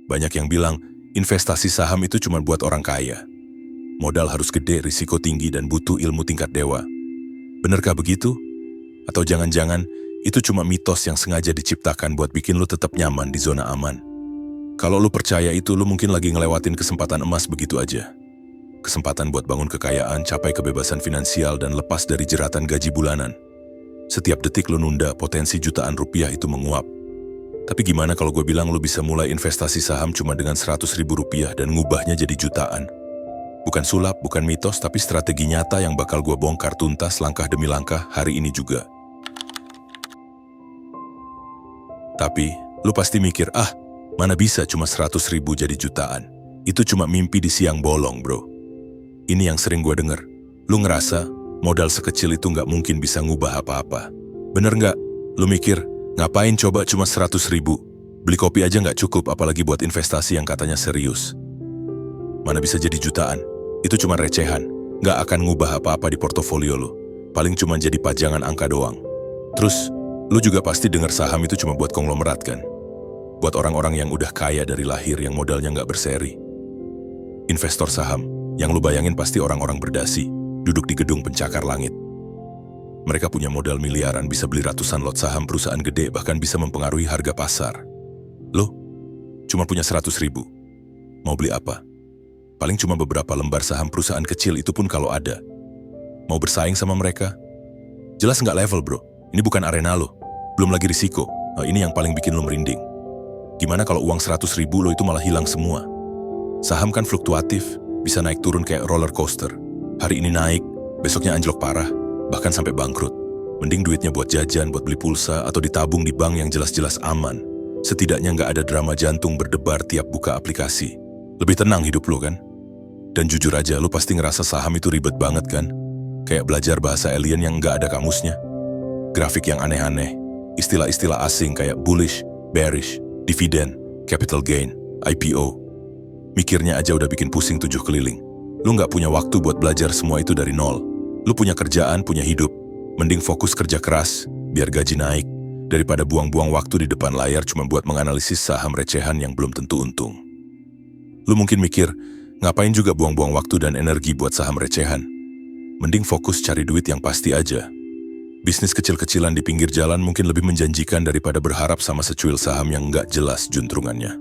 Banyak yang bilang, investasi saham itu cuma buat orang kaya. Modal harus gede, risiko tinggi, dan butuh ilmu tingkat dewa. Benarkah begitu? Atau jangan-jangan itu cuma mitos yang sengaja diciptakan buat bikin lu tetap nyaman di zona aman? Kalau lu percaya itu, lu mungkin lagi ngelewatin kesempatan emas begitu aja. Kesempatan buat bangun kekayaan, capai kebebasan finansial, dan lepas dari jeratan gaji bulanan. Setiap detik lu nunda, potensi jutaan rupiah itu menguap. Tapi gimana kalau gue bilang lu bisa mulai investasi saham cuma dengan 100 ribu rupiah dan ngubahnya jadi jutaan? Bukan sulap, bukan mitos, tapi strategi nyata yang bakal gue bongkar tuntas langkah demi langkah hari ini juga. Tapi, lu pasti mikir, mana bisa cuma 100 ribu jadi jutaan? Itu cuma mimpi di siang bolong, bro. Ini yang sering gue denger. Lu ngerasa modal sekecil itu nggak mungkin bisa ngubah apa-apa. Bener nggak? Lu mikir, ngapain coba cuma 100 ribu? Beli kopi aja nggak cukup, apalagi buat investasi yang katanya serius. Mana bisa jadi jutaan? Itu cuma recehan. Nggak akan ngubah apa-apa di portofolio lu. Paling cuma jadi pajangan angka doang. Terus, lu juga pasti dengar saham itu cuma buat konglomerat kan? Buat orang-orang yang udah kaya dari lahir yang modalnya nggak berseri. Investor saham, yang lu bayangin pasti orang-orang berdasi, duduk di gedung pencakar langit. Mereka punya modal miliaran, bisa beli ratusan lot saham perusahaan gede, bahkan bisa mempengaruhi harga pasar. Lo cuma punya 100 ribu. Mau beli apa? Paling cuma beberapa lembar saham perusahaan kecil, itu pun kalau ada. Mau bersaing sama mereka? Jelas nggak level, bro. Ini bukan arena lo. Belum lagi risiko. Ini yang paling bikin lo merinding. Gimana kalau uang 100 ribu lo itu malah hilang semua? Saham kan fluktuatif, bisa naik turun kayak roller coaster. Hari ini naik, besoknya anjlok parah, bahkan sampai bangkrut. Mending duitnya buat jajan, buat beli pulsa, atau ditabung di bank yang jelas-jelas aman. Setidaknya nggak ada drama jantung berdebar tiap buka aplikasi. Lebih tenang hidup lo kan? Dan jujur aja, lo pasti ngerasa saham itu ribet banget kan? Kayak belajar bahasa alien yang nggak ada kamusnya. Grafik yang aneh-aneh, istilah-istilah asing kayak bullish, bearish, dividen, capital gain, IPO. Mikirnya aja udah bikin pusing 7 keliling. Lu nggak punya waktu buat belajar semua itu dari nol. Lu punya kerjaan, punya hidup. Mending fokus kerja keras, biar gaji naik, daripada buang-buang waktu di depan layar cuma buat menganalisis saham recehan yang belum tentu untung. Lu mungkin mikir, ngapain juga buang-buang waktu dan energi buat saham recehan? Mending fokus cari duit yang pasti aja. Bisnis kecil-kecilan di pinggir jalan mungkin lebih menjanjikan daripada berharap sama secuil saham yang nggak jelas juntrungannya.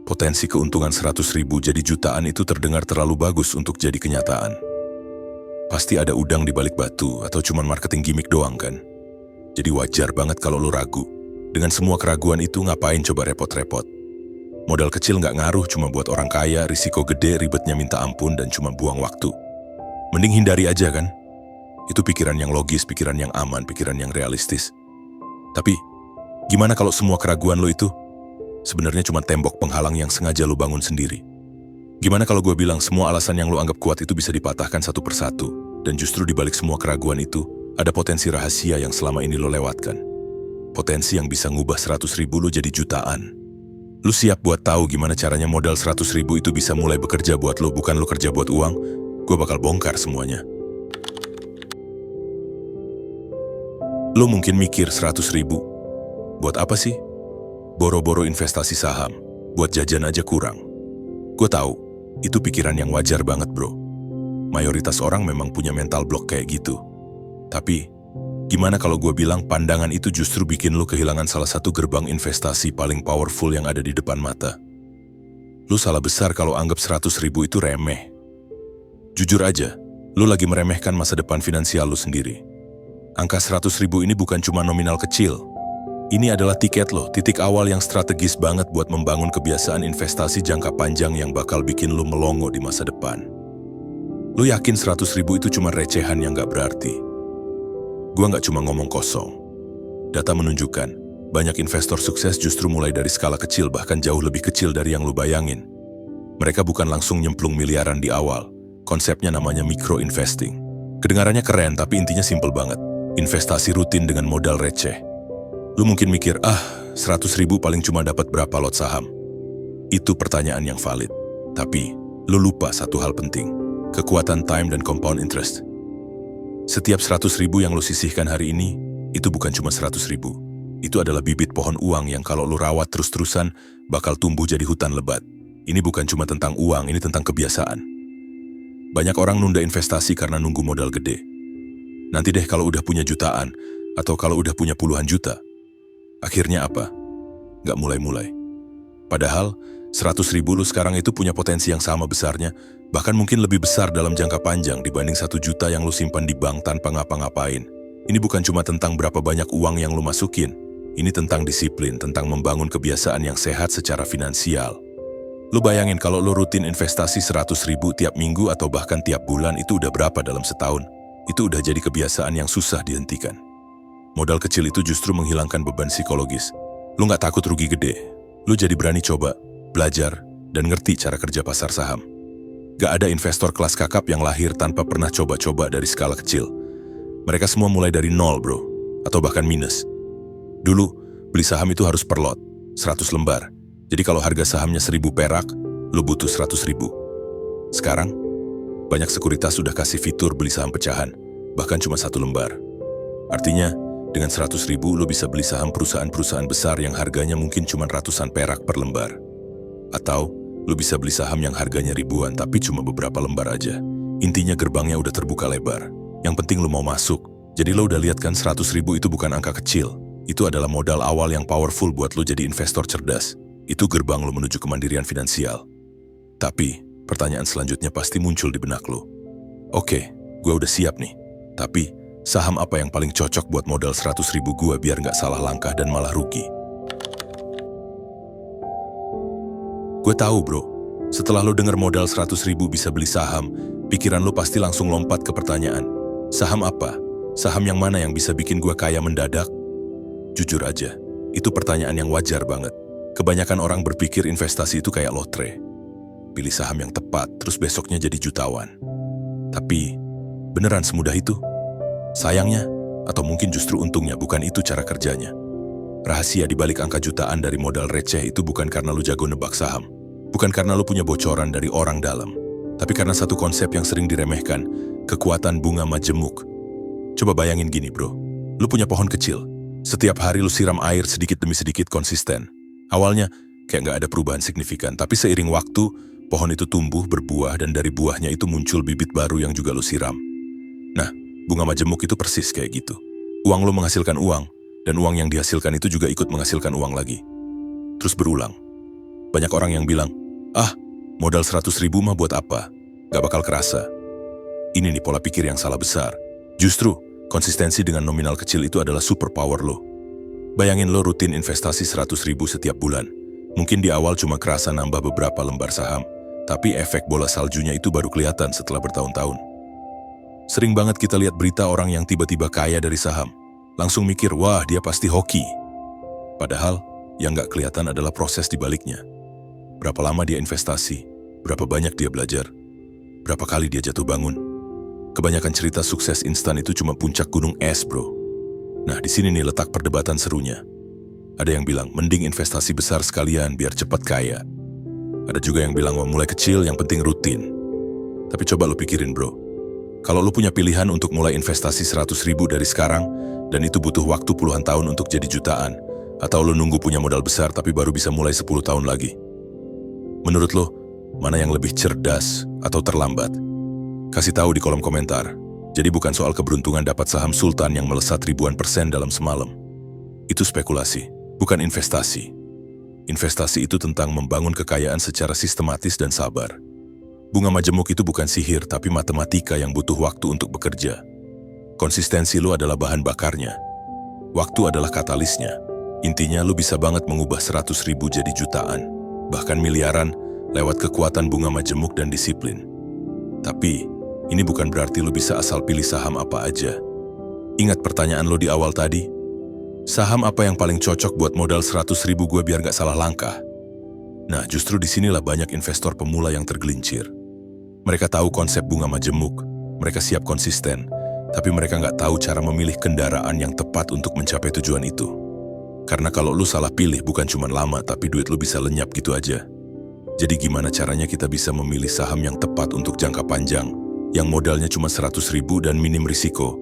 Potensi keuntungan 100 ribu jadi jutaan itu terdengar terlalu bagus untuk jadi kenyataan. Pasti ada udang di balik batu atau cuman marketing gimmick doang kan? Jadi wajar banget kalau lu ragu. Dengan semua keraguan itu ngapain coba repot-repot? Modal kecil nggak ngaruh, cuma buat orang kaya, risiko gede, ribetnya minta ampun, dan cuma buang waktu. Mending hindari aja kan? Itu pikiran yang logis, pikiran yang aman, pikiran yang realistis. Tapi, gimana kalau semua keraguan lu itu sebenarnya cuma tembok penghalang yang sengaja lu bangun sendiri? Gimana kalau gue bilang semua alasan yang lu anggap kuat itu bisa dipatahkan satu persatu, dan justru di balik semua keraguan itu, ada potensi rahasia yang selama ini lu lewatkan. Potensi yang bisa ngubah 100 ribu lu jadi jutaan. Lu siap buat tahu gimana caranya modal 100 ribu itu bisa mulai bekerja buat lu, bukan lu kerja buat uang? Gue bakal bongkar semuanya. Lu mungkin mikir 100 ribu, buat apa sih? Boro-boro investasi saham, buat jajan aja kurang. Gue tahu, itu pikiran yang wajar banget bro. Mayoritas orang memang punya mental block kayak gitu. Tapi, gimana kalau gue bilang pandangan itu justru bikin lu kehilangan salah satu gerbang investasi paling powerful yang ada di depan mata? Lu salah besar kalau anggap 100 ribu itu remeh. Jujur aja, lu lagi meremehkan masa depan finansial lu sendiri. Angka 100 ribu ini bukan cuma nominal kecil. Ini adalah tiket lo, titik awal yang strategis banget buat membangun kebiasaan investasi jangka panjang yang bakal bikin lo melongo di masa depan. Lo yakin 100 ribu itu cuma recehan yang gak berarti? Gua gak cuma ngomong kosong. Data menunjukkan, banyak investor sukses justru mulai dari skala kecil, bahkan jauh lebih kecil dari yang lo bayangin. Mereka bukan langsung nyemplung miliaran di awal. Konsepnya namanya micro investing. Kedengarannya keren, tapi intinya simpel banget. Investasi rutin dengan modal receh. Lu mungkin mikir, 100 ribu paling cuma dapat berapa lot saham? Itu pertanyaan yang valid. Tapi, lu lupa satu hal penting. Kekuatan time dan compound interest. Setiap 100 ribu yang lu sisihkan hari ini, itu bukan cuma 100 ribu. Itu adalah bibit pohon uang yang kalau lu rawat terus-terusan bakal tumbuh jadi hutan lebat. Ini bukan cuma tentang uang, ini tentang kebiasaan. Banyak orang nunda investasi karena nunggu modal gede. Nanti deh kalau udah punya jutaan, atau kalau udah punya puluhan juta. Akhirnya apa? Nggak mulai-mulai. Padahal 100.000 lu sekarang itu punya potensi yang sama besarnya, bahkan mungkin lebih besar dalam jangka panjang dibanding 1 juta yang lu simpan di bank tanpa ngapa-ngapain. Ini bukan cuma tentang berapa banyak uang yang lu masukin. Ini tentang disiplin, tentang membangun kebiasaan yang sehat secara finansial. Lu bayangin kalau lu rutin investasi 100.000 tiap minggu atau bahkan tiap bulan, itu udah berapa dalam setahun? Itu udah jadi kebiasaan yang susah dihentikan. Modal kecil itu justru menghilangkan beban psikologis. Lu nggak takut rugi gede. Lu jadi berani coba, belajar, dan ngerti cara kerja pasar saham. Gak ada investor kelas kakap yang lahir tanpa pernah coba-coba dari skala kecil. Mereka semua mulai dari nol, bro. Atau bahkan minus. Dulu, beli saham itu harus per lot, 100 lembar. Jadi kalau harga sahamnya 1.000 perak, lu butuh 100.000. Sekarang, banyak sekuritas sudah kasih fitur beli saham pecahan, bahkan cuma 1 lembar. Artinya, dengan 100.000 lu bisa beli saham perusahaan-perusahaan besar yang harganya mungkin cuma ratusan perak per lembar. Atau, lu bisa beli saham yang harganya ribuan tapi cuma beberapa lembar aja. Intinya gerbangnya udah terbuka lebar. Yang penting lu mau masuk. Jadi lu udah lihat kan 100.000 itu bukan angka kecil. Itu adalah modal awal yang powerful buat lu jadi investor cerdas. Itu gerbang lu menuju kemandirian finansial. Tapi, pertanyaan selanjutnya pasti muncul di benak lu. Oke, gue udah siap nih. Tapi, saham apa yang paling cocok buat modal 100.000 gue biar nggak salah langkah dan malah rugi? Gue tahu bro, setelah lu denger modal 100.000 bisa beli saham, pikiran lu pasti langsung lompat ke pertanyaan. Saham apa? Saham yang mana yang bisa bikin gue kaya mendadak? Jujur aja, itu pertanyaan yang wajar banget. Kebanyakan orang berpikir investasi itu kayak lotre. Pilih saham yang tepat, terus besoknya jadi jutawan. Tapi, beneran semudah itu? Sayangnya, atau mungkin justru untungnya, bukan itu cara kerjanya. Rahasia di balik angka jutaan dari modal receh itu bukan karena lu jago nebak saham. Bukan karena lu punya bocoran dari orang dalam. Tapi karena satu konsep yang sering diremehkan, kekuatan bunga majemuk. Coba bayangin gini bro, lu punya pohon kecil. Setiap hari lu siram air sedikit demi sedikit konsisten. Awalnya kayak nggak ada perubahan signifikan, tapi seiring waktu, pohon itu tumbuh, berbuah, dan dari buahnya itu muncul bibit baru yang juga lu siram. Nah, bunga majemuk itu persis kayak gitu. Uang lu menghasilkan uang, dan uang yang dihasilkan itu juga ikut menghasilkan uang lagi. Terus berulang. Banyak orang yang bilang, modal 100.000 mah buat apa? Gak bakal kerasa. Ini nih pola pikir yang salah besar. Justru, konsistensi dengan nominal kecil itu adalah superpower lo. Bayangin lo rutin investasi 100.000 setiap bulan. Mungkin di awal cuma kerasa nambah beberapa lembar saham, tapi efek bola saljunya itu baru kelihatan setelah bertahun-tahun. Sering banget kita lihat berita orang yang tiba-tiba kaya dari saham. Langsung mikir, wah dia pasti hoki. Padahal, yang nggak kelihatan adalah proses di baliknya. Berapa lama dia investasi, berapa banyak dia belajar, berapa kali dia jatuh bangun. Kebanyakan cerita sukses instan itu cuma puncak gunung es, bro. Nah, di sini nih letak perdebatan serunya. Ada yang bilang, mending investasi besar sekalian biar cepat kaya. Ada juga yang bilang, wah mulai kecil yang penting rutin. Tapi coba lo pikirin, bro. Kalau lo punya pilihan untuk mulai investasi 100.000 dari sekarang, dan itu butuh waktu puluhan tahun untuk jadi jutaan, atau lo nunggu punya modal besar tapi baru bisa mulai 10 tahun lagi. Menurut lo, mana yang lebih cerdas atau terlambat? Kasih tahu di kolom komentar. Jadi bukan soal keberuntungan dapat saham sultan yang melesat ribuan % dalam semalam. Itu spekulasi, bukan investasi. Investasi itu tentang membangun kekayaan secara sistematis dan sabar. Bunga majemuk itu bukan sihir, tapi matematika yang butuh waktu untuk bekerja. Konsistensi lu adalah bahan bakarnya. Waktu adalah katalisnya. Intinya lu bisa banget mengubah 100.000 jadi jutaan, bahkan miliaran, lewat kekuatan bunga majemuk dan disiplin. Tapi, ini bukan berarti lu bisa asal pilih saham apa aja. Ingat pertanyaan lu di awal tadi? Saham apa yang paling cocok buat modal 100.000 gue biar gak salah langkah? Nah, justru disinilah banyak investor pemula yang tergelincir. Mereka tahu konsep bunga majemuk, mereka siap konsisten, tapi mereka nggak tahu cara memilih kendaraan yang tepat untuk mencapai tujuan itu. Karena kalau lu salah pilih bukan cuma lama, tapi duit lu bisa lenyap gitu aja. Jadi gimana caranya kita bisa memilih saham yang tepat untuk jangka panjang, yang modalnya cuma 100.000 dan minim risiko?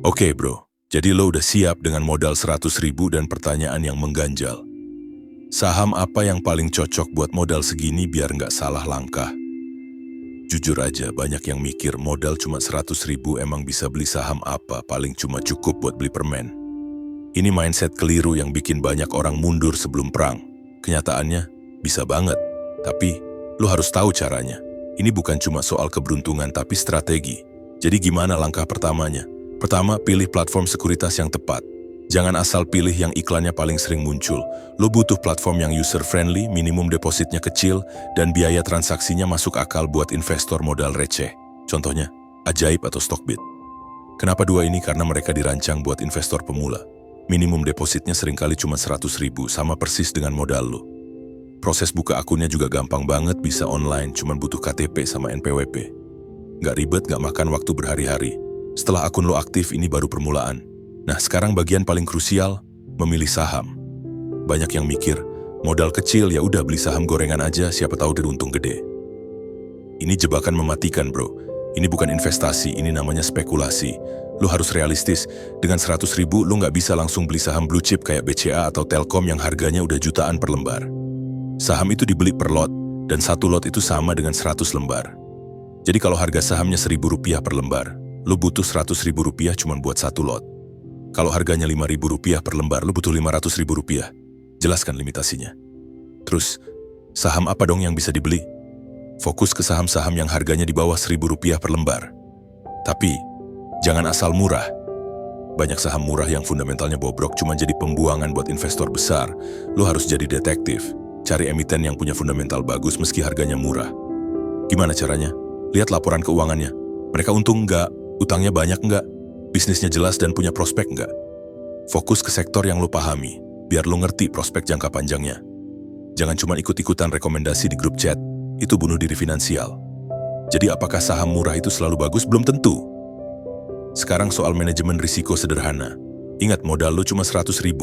Oke bro, jadi lo udah siap dengan modal 100.000 dan pertanyaan yang mengganjal. Saham apa yang paling cocok buat modal segini biar nggak salah langkah? Jujur aja, banyak yang mikir modal cuma 100.000 emang bisa beli saham apa, paling cuma cukup buat beli permen. Ini mindset keliru yang bikin banyak orang mundur sebelum perang. Kenyataannya, bisa banget. Tapi, lo harus tahu caranya. Ini bukan cuma soal keberuntungan tapi strategi. Jadi gimana langkah pertamanya? Pertama, pilih platform sekuritas yang tepat. Jangan asal pilih yang iklannya paling sering muncul. Lo butuh platform yang user-friendly, minimum depositnya kecil, dan biaya transaksinya masuk akal buat investor modal receh. Contohnya, Ajaib atau Stockbit. Kenapa dua ini? Karena mereka dirancang buat investor pemula. Minimum depositnya seringkali cuma 100.000, sama persis dengan modal lo. Proses buka akunnya juga gampang banget, bisa online, cuma butuh KTP sama NPWP. Nggak ribet, nggak makan waktu berhari-hari. Setelah akun lo aktif, ini baru permulaan. Nah, sekarang bagian paling krusial, memilih saham. Banyak yang mikir, modal kecil ya udah beli saham gorengan aja, siapa tahu beruntung gede. Ini jebakan mematikan bro. Ini bukan investasi, ini namanya spekulasi. Lo harus realistis, dengan 100.000 lo nggak bisa langsung beli saham blue chip kayak BCA atau Telkom yang harganya udah jutaan per lembar. Saham itu dibeli per lot, dan satu lot itu sama dengan 100 lembar. Jadi kalau harga sahamnya Rp1.000 per lembar, lo butuh Rp100.000 cuma buat satu lot. Kalau harganya Rp5.000 per lembar, lo butuh Rp500.000. Jelaskan limitasinya. Terus, saham apa dong yang bisa dibeli? Fokus ke saham-saham yang harganya di bawah Rp1.000 per lembar. Tapi, jangan asal murah. Banyak saham murah yang fundamentalnya bobrok cuma jadi pembuangan buat investor besar. Lo harus jadi detektif. Cari emiten yang punya fundamental bagus meski harganya murah. Gimana caranya? Lihat laporan keuangannya. Mereka untung nggak? Utangnya banyak nggak? Bisnisnya jelas dan punya prospek nggak? Fokus ke sektor yang lo pahami, biar lo ngerti prospek jangka panjangnya. Jangan cuma ikut-ikutan rekomendasi di grup chat, itu bunuh diri finansial. Jadi apakah saham murah itu selalu bagus? Belum tentu. Sekarang soal manajemen risiko sederhana. Ingat modal lo cuma 100.000.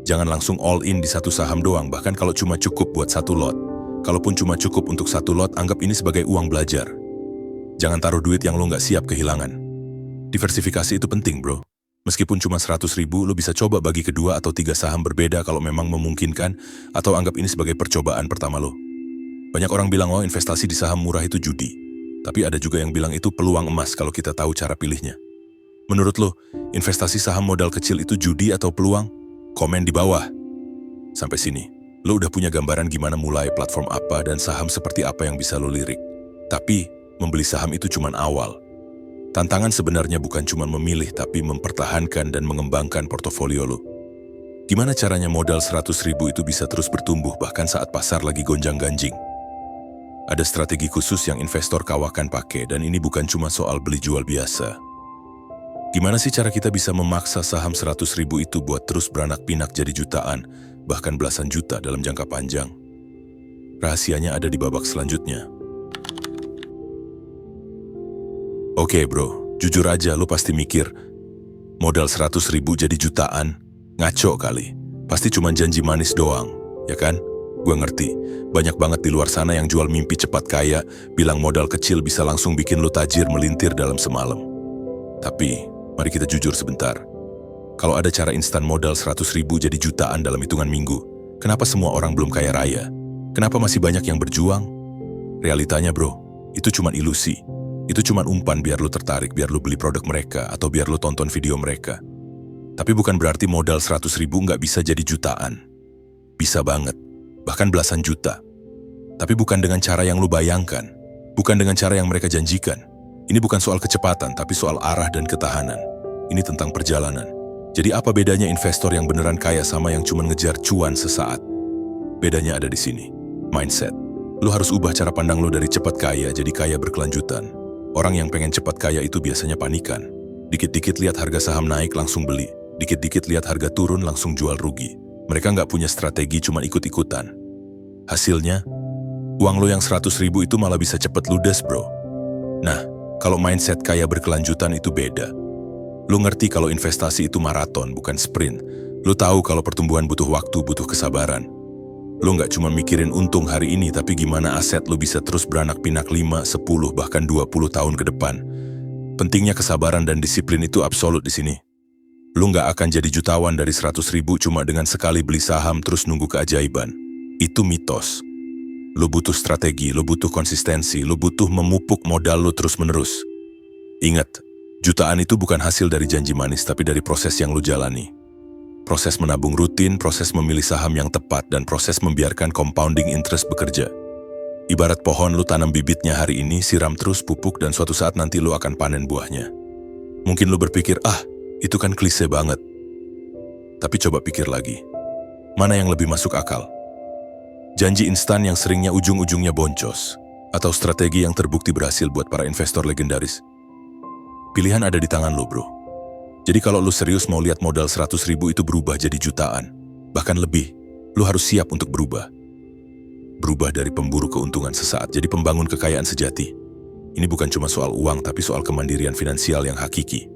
Jangan langsung all in di satu saham doang, bahkan kalau cuma cukup buat satu lot. Kalaupun cuma cukup untuk satu lot, anggap ini sebagai uang belajar. Jangan taruh duit yang lo nggak siap kehilangan. Diversifikasi itu penting, bro. Meskipun cuma 100.000, lo bisa coba bagi ke 2 atau 3 saham berbeda kalau memang memungkinkan, atau anggap ini sebagai percobaan pertama lo. Banyak orang bilang, oh investasi di saham murah itu judi. Tapi ada juga yang bilang itu peluang emas kalau kita tahu cara pilihnya. Menurut lo, investasi saham modal kecil itu judi atau peluang? Komen di bawah. Sampai sini, lo udah punya gambaran gimana mulai, platform apa, dan saham seperti apa yang bisa lo lirik. Tapi, membeli saham itu cuma awal. Tantangan sebenarnya bukan cuma memilih, tapi mempertahankan dan mengembangkan portofolio lo. Gimana caranya modal 100.000 itu bisa terus bertumbuh bahkan saat pasar lagi gonjang-ganjing? Ada strategi khusus yang investor kawakan pakai, dan ini bukan cuma soal beli jual biasa. Gimana sih cara kita bisa memaksa saham 100.000 itu buat terus beranak pinak jadi jutaan, bahkan belasan juta dalam jangka panjang? Rahasianya ada di babak selanjutnya. Oke bro, jujur aja lo pasti mikir, modal 100.000 jadi jutaan, ngaco kali. Pasti cuma janji manis doang, ya kan? Gue ngerti, banyak banget di luar sana yang jual mimpi cepat kaya, bilang modal kecil bisa langsung bikin lo tajir melintir dalam semalam. Tapi, mari kita jujur sebentar. Kalau ada cara instan modal 100.000 jadi jutaan dalam hitungan minggu, kenapa semua orang belum kaya raya? Kenapa masih banyak yang berjuang? Realitanya bro, itu cuma ilusi. Itu cuma umpan biar lo tertarik, biar lo beli produk mereka, atau biar lo tonton video mereka. Tapi bukan berarti modal 100.000 nggak bisa jadi jutaan. Bisa banget, bahkan belasan juta. Tapi bukan dengan cara yang lo bayangkan. Bukan dengan cara yang mereka janjikan. Ini bukan soal kecepatan, tapi soal arah dan ketahanan. Ini tentang perjalanan. Jadi apa bedanya investor yang beneran kaya sama yang cuma ngejar cuan sesaat? Bedanya ada di sini, mindset. Lo harus ubah cara pandang lo dari cepat kaya jadi kaya berkelanjutan. Orang yang pengen cepat kaya itu biasanya panikan. Dikit-dikit lihat harga saham naik langsung beli. Dikit-dikit lihat harga turun langsung jual rugi. Mereka nggak punya strategi, cuma ikut-ikutan. Hasilnya, uang lo yang 100.000 itu malah bisa cepet ludes bro. Nah, kalau mindset kaya berkelanjutan itu beda. Lo ngerti kalau investasi itu maraton, bukan sprint. Lo tahu kalau pertumbuhan butuh waktu, butuh kesabaran. Lo nggak cuma mikirin untung hari ini, tapi gimana aset lo bisa terus beranak pinak 5, 10, bahkan 20 tahun ke depan. Pentingnya kesabaran dan disiplin itu absolut di sini. Lu nggak akan jadi jutawan dari 100.000 cuma dengan sekali beli saham terus nunggu keajaiban. Itu mitos. Lu butuh strategi, lu butuh konsistensi, lu butuh memupuk modal lu terus-menerus. Ingat, jutaan itu bukan hasil dari janji manis tapi dari proses yang lu jalani. Proses menabung rutin, proses memilih saham yang tepat, dan proses membiarkan compounding interest bekerja. Ibarat pohon, lu tanam bibitnya hari ini, siram terus, pupuk, dan suatu saat nanti lu akan panen buahnya. Mungkin lu berpikir, itu kan klise banget. Tapi coba pikir lagi, mana yang lebih masuk akal? Janji instan yang seringnya ujung-ujungnya boncos, atau strategi yang terbukti berhasil buat para investor legendaris? Pilihan ada di tangan lu, bro. Jadi kalau lu serius mau lihat modal 100.000 itu berubah jadi jutaan, bahkan lebih, lu harus siap untuk berubah. Berubah dari pemburu keuntungan sesaat jadi pembangun kekayaan sejati. Ini bukan cuma soal uang, tapi soal kemandirian finansial yang hakiki.